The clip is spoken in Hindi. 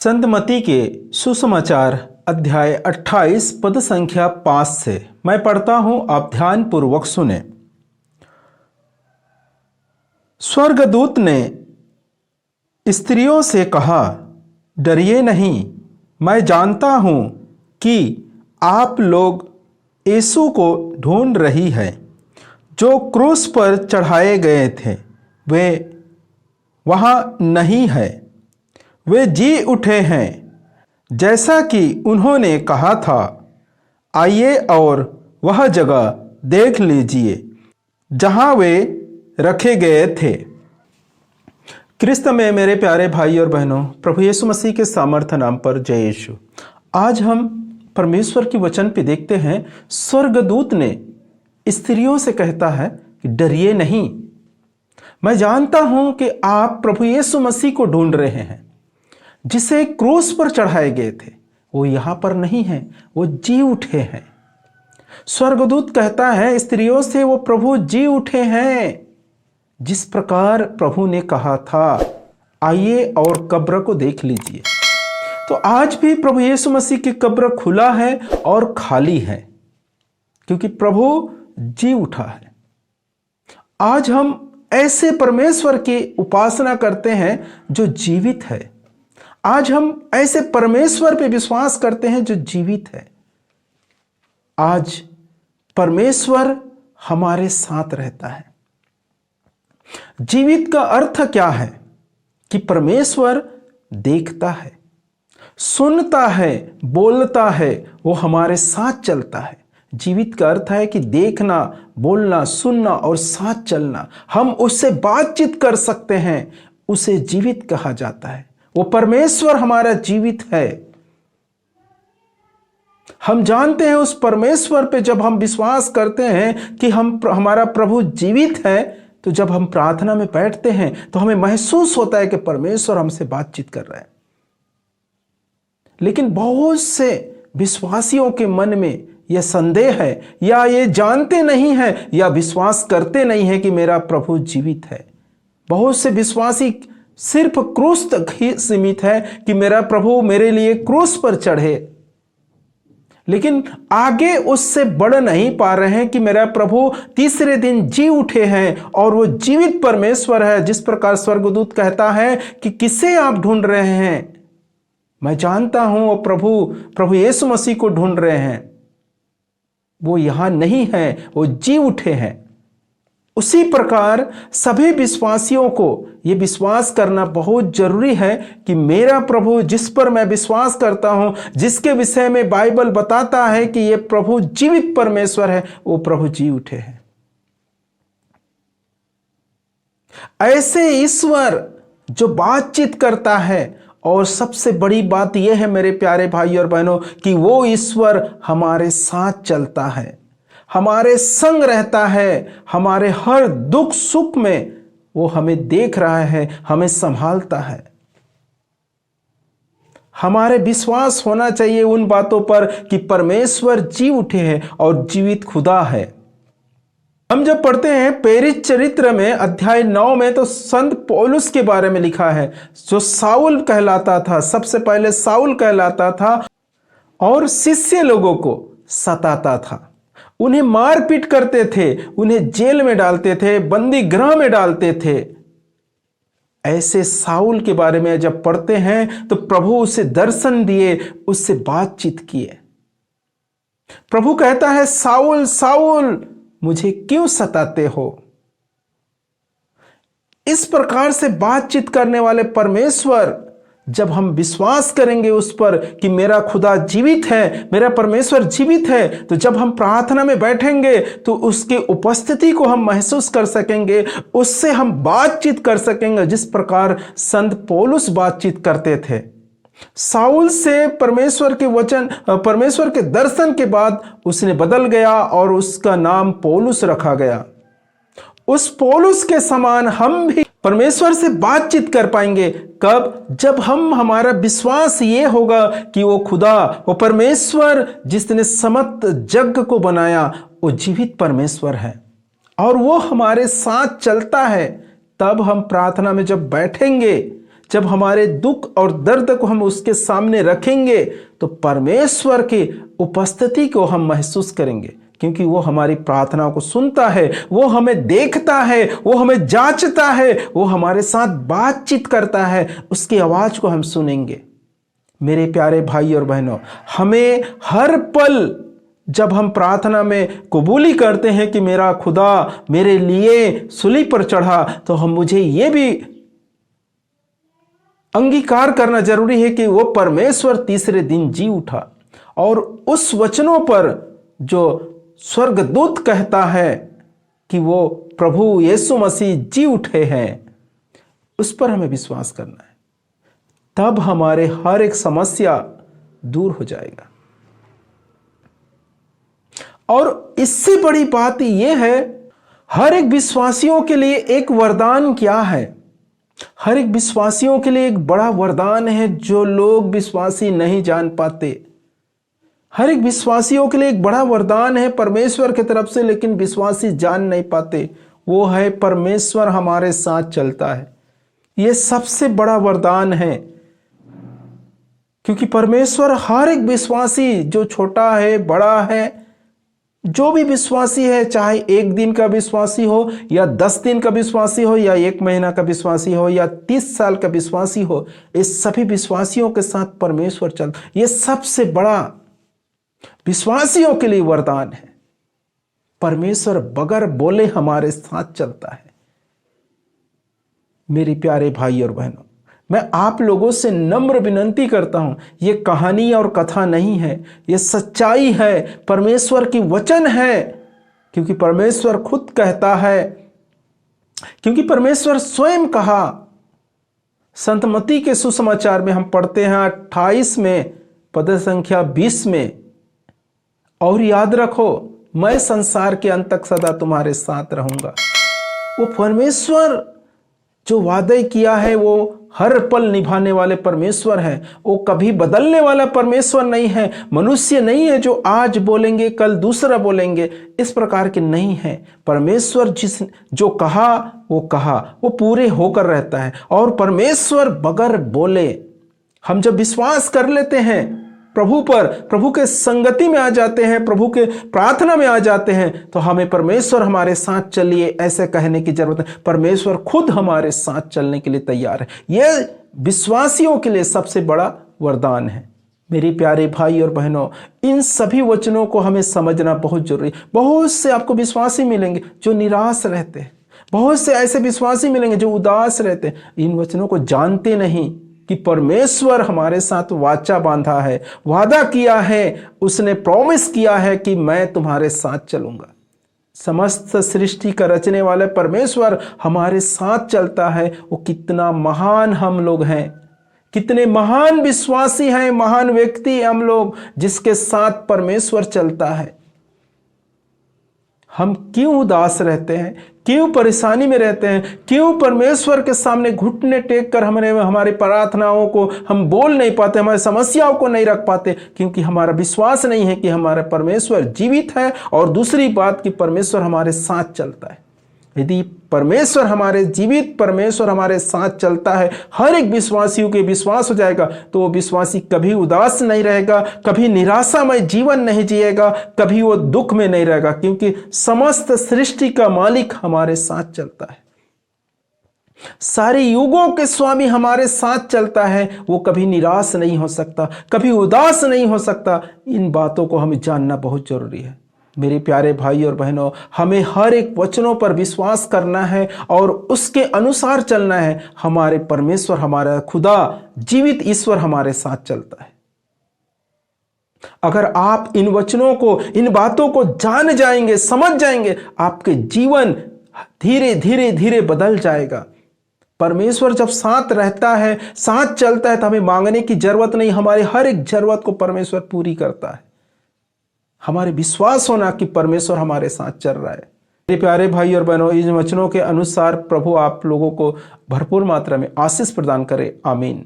संत मत्ती के सुसमाचार अध्याय 28 पद संख्या 5 से मैं पढ़ता हूं, आप ध्यान पूर्वक सुने। स्वर्गदूत ने स्त्रियों से कहा, डरिए नहीं, मैं जानता हूं कि आप लोग यीशु को ढूंढ रही है, जो क्रूस पर चढ़ाए गए थे। वे वहां नहीं है, वे जी उठे हैं, जैसा कि उन्होंने कहा था। आइए और वह जगह देख लीजिए जहां वे रखे गए थे। क्रिस्त में मेरे प्यारे भाई और बहनों, प्रभु यीशु मसीह के सामर्थ्य नाम पर जय यीशु। आज हम परमेश्वर की वचन पे देखते हैं, स्वर्गदूत ने स्त्रियों से कहता है कि डरिए नहीं, मैं जानता हूं कि आप प्रभु यीशु मसीह को ढूंढ रहे हैं, जिसे क्रूस पर चढ़ाए गए थे। वो यहां पर नहीं है, वो जी उठे हैं। स्वर्गदूत कहता है स्त्रियों से, वो प्रभु जी उठे हैं, जिस प्रकार प्रभु ने कहा था। आइए और कब्र को देख लीजिए। तो आज भी प्रभु यीशु मसीह की कब्र खुला है और खाली है, क्योंकि प्रभु जी उठा है। आज हम ऐसे परमेश्वर की उपासना करते हैं जो जीवित है। आज हम ऐसे परमेश्वर पे विश्वास करते हैं जो जीवित है। आज परमेश्वर हमारे साथ रहता है। जीवित का अर्थ क्या है? कि परमेश्वर देखता है, सुनता है, बोलता है, वो हमारे साथ चलता है। जीवित का अर्थ है कि देखना, बोलना, सुनना और साथ चलना। हम उससे बातचीत कर सकते हैं, उसे जीवित कहा जाता है। वो परमेश्वर हमारा जीवित है। हम जानते हैं उस परमेश्वर पे जब हम विश्वास करते हैं कि हमारा प्रभु जीवित है, तो जब हम प्रार्थना में बैठते हैं तो हमें महसूस होता है कि परमेश्वर हमसे बातचीत कर रहा है। लेकिन बहुत से विश्वासियों के मन में यह संदेह है, या ये जानते नहीं हैं, या विश्वास करते नहीं हैं कि मेरा प्रभु जीवित है। बहुत से विश्वासी सिर्फ क्रूस तक ही सीमित है कि मेरा प्रभु मेरे लिए क्रूस पर चढ़े, लेकिन आगे उससे बढ़ नहीं पा रहे हैं कि मेरा प्रभु तीसरे दिन जी उठे हैं और वो जीवित परमेश्वर है। जिस प्रकार स्वर्गदूत कहता है कि किसे आप ढूंढ रहे हैं, मैं जानता हूं वो प्रभु यीशु मसीह को ढूंढ रहे हैं। वो यहां नहीं है, वो जी उठे हैं। उसी प्रकार सभी विश्वासियों को यह विश्वास करना बहुत जरूरी है कि मेरा प्रभु, जिस पर मैं विश्वास करता हूं, जिसके विषय में बाइबल बताता है कि यह प्रभु जीवित परमेश्वर है, वो प्रभु जी उठे हैं। ऐसे ईश्वर जो बातचीत करता है, और सबसे बड़ी बात यह है मेरे प्यारे भाई और बहनों कि वो ईश्वर हमारे साथ चलता है, हमारे संग रहता है। हमारे हर दुख सुख में वो हमें देख रहा है, हमें संभालता है। हमारे विश्वास होना चाहिए उन बातों पर कि परमेश्वर जी उठे हैं और जीवित खुदा है। हम जब पढ़ते हैं प्रेरित चरित्र में अध्याय 9 में, तो संत पौलुस के बारे में लिखा है, जो साउल कहलाता था, सबसे पहले साउल कहलाता था और शिष्य लोगों को सताता था, उन्हें मारपीट करते थे, उन्हें जेल में डालते थे, बंदी गृह में डालते थे। ऐसे साउल के बारे में जब पढ़ते हैं तो प्रभु उसे दर्शन दिए, उससे बातचीत किए। प्रभु कहता है, साउल साउल मुझे क्यों सताते हो? इस प्रकार से बातचीत करने वाले परमेश्वर, जब हम विश्वास करेंगे उस पर कि मेरा खुदा जीवित है, मेरा परमेश्वर जीवित है, तो जब हम प्रार्थना में बैठेंगे तो उसकी उपस्थिति को हम महसूस कर सकेंगे, उससे हम बातचीत कर सकेंगे, जिस प्रकार संत पौलुस बातचीत करते थे। साउल से परमेश्वर के वचन, परमेश्वर के दर्शन के बाद उसने बदल गया और उसका नाम पौलुस रखा गया। उस पौलुस के समान हम भी परमेश्वर से बातचीत कर पाएंगे। कब? जब हमारा विश्वास ये होगा कि वो खुदा, वो परमेश्वर जिसने समस्त जग को बनाया, वो जीवित परमेश्वर है और वो हमारे साथ चलता है। तब हम प्रार्थना में जब बैठेंगे, जब हमारे दुख और दर्द को हम उसके सामने रखेंगे तो परमेश्वर की उपस्थिति को हम महसूस करेंगे, क्योंकि वो हमारी प्रार्थना को सुनता है, वो हमें देखता है, वो हमें जांचता है, वो हमारे साथ बातचीत करता है, उसकी आवाज को हम सुनेंगे। मेरे प्यारे भाई और बहनों, हमें हर पल जब हम प्रार्थना में कबूली करते हैं कि मेरा खुदा मेरे लिए सूली पर चढ़ा, तो मुझे ये भी अंगीकार करना जरूरी है कि वो परमेश्वर तीसरे दिन जी उठा, और उस वचनों पर जो स्वर्गदूत कहता है कि वो प्रभु यीशु मसीह जी उठे हैं, उस पर हमें विश्वास करना है। तब हमारे हर एक समस्या दूर हो जाएगा। और इससे बड़ी बात यह है, हर एक विश्वासियों के लिए एक वरदान क्या है? हर एक विश्वासियों के लिए एक बड़ा वरदान है जो लोग विश्वासी नहीं जान पाते। हर एक विश्वासियों के लिए एक बड़ा वरदान है परमेश्वर की तरफ से, लेकिन विश्वासी जान नहीं पाते। वो है परमेश्वर हमारे साथ चलता है। ये सबसे बड़ा वरदान है, क्योंकि परमेश्वर हर एक विश्वासी, जो छोटा है बड़ा है, जो भी विश्वासी है, चाहे 1 दिन का विश्वासी हो या 10 दिन का विश्वासी हो या 1 महीना का विश्वासी हो या 30 साल का विश्वासी हो, इस सभी विश्वासियों के साथ परमेश्वर चलता। ये सबसे बड़ा विश्वासियों के लिए वरदान है। परमेश्वर बगैर बोले हमारे साथ चलता है। मेरे प्यारे भाई और बहनों, मैं आप लोगों से नम्र विनती करता हूं, ये कहानी और कथा नहीं है, ये सच्चाई है, परमेश्वर की वचन है। क्योंकि परमेश्वर खुद कहता है, क्योंकि परमेश्वर स्वयं कहा। संत मत्ती के सुसमाचार में हम पढ़ते हैं 28 में पद संख्या 20 में, और याद रखो मैं संसार के अंत तक सदा तुम्हारे साथ रहूंगा। वो परमेश्वर जो वादे किया है वो हर पल निभाने वाले परमेश्वर है। वो कभी बदलने वाला परमेश्वर नहीं है। मनुष्य नहीं है जो आज बोलेंगे कल दूसरा बोलेंगे, इस प्रकार के नहीं है। परमेश्वर जो कहा वो पूरे होकर रहता है। और परमेश्वर बगैर बोले, हम जब विश्वास कर लेते हैं प्रभु पर, प्रभु के संगति में आ जाते हैं, प्रभु के प्रार्थना में आ जाते हैं, तो हमें परमेश्वर हमारे साथ चलिए ऐसे कहने की जरूरत है। परमेश्वर खुद हमारे साथ चलने के लिए तैयार है। यह विश्वासियों के लिए सबसे बड़ा वरदान है। मेरे प्यारे भाई और बहनों, इन सभी वचनों को हमें समझना बहुत जरूरी है। बहुत से आपको विश्वासी मिलेंगे जो निराश रहते हैं, बहुत से ऐसे विश्वासी मिलेंगे जो उदास रहते हैं, इन वचनों को जानते नहीं कि परमेश्वर हमारे साथ वाचा बांधा है, वादा किया है, उसने प्रॉमिस किया है कि मैं तुम्हारे साथ चलूंगा। समस्त सृष्टि का रचने वाले परमेश्वर हमारे साथ चलता है। वो कितना महान हम लोग हैं, कितने महान विश्वासी हैं, महान व्यक्ति हम लोग जिसके साथ परमेश्वर चलता है। हम क्यों उदास रहते हैं, क्यों परेशानी में रहते हैं, क्यों परमेश्वर के सामने घुटने टेक कर हमारी प्रार्थनाओं को हम बोल नहीं पाते, हमारी समस्याओं को नहीं रख पाते? क्योंकि हमारा विश्वास नहीं है कि हमारा परमेश्वर जीवित है, और दूसरी बात कि परमेश्वर हमारे साथ चलता है। यदि परमेश्वर हमारे साथ चलता है, हर एक विश्वासियों के विश्वास हो जाएगा, तो वो विश्वासी कभी उदास नहीं रहेगा, कभी निराशामय जीवन नहीं जिएगा, कभी वो दुख में नहीं रहेगा, क्योंकि समस्त सृष्टि का मालिक हमारे साथ चलता है। सारे युगों के स्वामी हमारे साथ चलता है। वो कभी निराश नहीं हो सकता, कभी उदास नहीं हो सकता। इन बातों को हमें जानना बहुत जरूरी है। मेरे प्यारे भाई और बहनों, हमें हर एक वचनों पर विश्वास करना है और उसके अनुसार चलना है। हमारे परमेश्वर, हमारा खुदा, जीवित ईश्वर हमारे साथ चलता है। अगर आप इन वचनों को, इन बातों को जान जाएंगे, समझ जाएंगे, आपके जीवन धीरे धीरे धीरे बदल जाएगा। परमेश्वर जब साथ रहता है, साथ चलता है, तो हमें मांगने की जरूरत नहीं, हमारी हर एक जरूरत को परमेश्वर पूरी करता है। हमारे विश्वास होना कि परमेश्वर हमारे साथ चल रहा है। मेरे प्यारे भाई और बहनों, इन वचनों के अनुसार प्रभु आप लोगों को भरपूर मात्रा में आशीष प्रदान करे। आमीन।